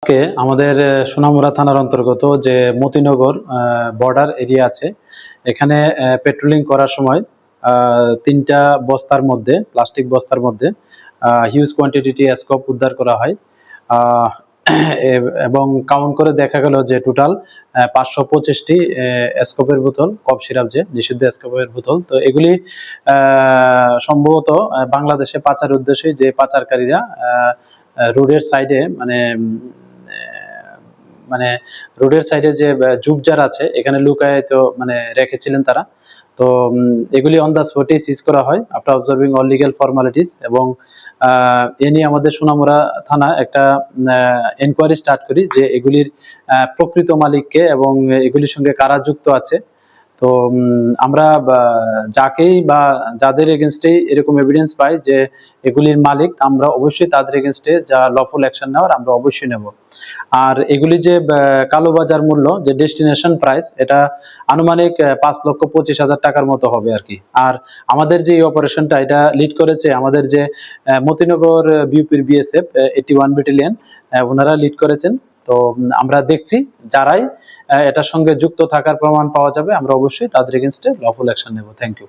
আজকে আমাদের সোনামুড়া থানার অন্তর্গত যে মতিনগর বর্ডার এরিয়া আছে, এখানে পেট্রোলিং করার সময় তিনটা বস্তার মধ্যে, প্লাস্টিক বস্তার মধ্যে হিউজ কোয়ান্টিটি স্কোপ উদ্ধার করা হয়। এবং কাউন্ট করে দেখা গেল যে টোটাল 525টি স্কোপের বোতল, কফ সিরাপ, যে নিষিদ্ধ স্কোপের বোতল। তো এগুলি সম্ভবত বাংলাদেশে পাচার উদ্দেশ্যে যে পাচারকারীরা রোডের সাইডে মানে রোডের সাইডে যে ঝোপঝাড় আছে এখানে লুকায় তো রেখেছিলেন তারা। তো এগুলি অন দ্য স্পটে সিজ করা হয় after observing all legal formalities. এবং এ নিয়ে আমাদের সোনামুড়া থানা একটা এনকোয়ারি স্টার্ট করি যে এগুলির প্রকৃত মালিককে এবং এগুলির সঙ্গে কারা যুক্ত আছে। তো আমরা যাকেই বা যাদের এগেনস্টে এরকম এভিডেন্স পাই যে এগুলির মালিক, আমরা অবশ্যই তাদের এগেনস্টে যা লফুল অ্যাকশন নেওয়ার আমরা অবশ্যই নেব। আর এগুলি যে কালোবাজার মূল্য, যে ডেস্টিনেশন প্রাইস, এটা আনুমানিক 5,25,000 টাকার মতো হবে আর কি। আর আমাদের যে অপারেশনটা এটা লিড করেছে আমাদের যে মতিনগর বিউপির বিএসএফ 81 ব্যাটালিয়ন, ওনারা লিড করেছেন। তো আমরা দেখছি যারাই এটার সঙ্গে যুক্ত থাকার প্রমাণ পাওয়া যাবে আমরা অবশ্যই তাদের এগেনস্টে লফুল অ্যাকশন নেব। Thank you.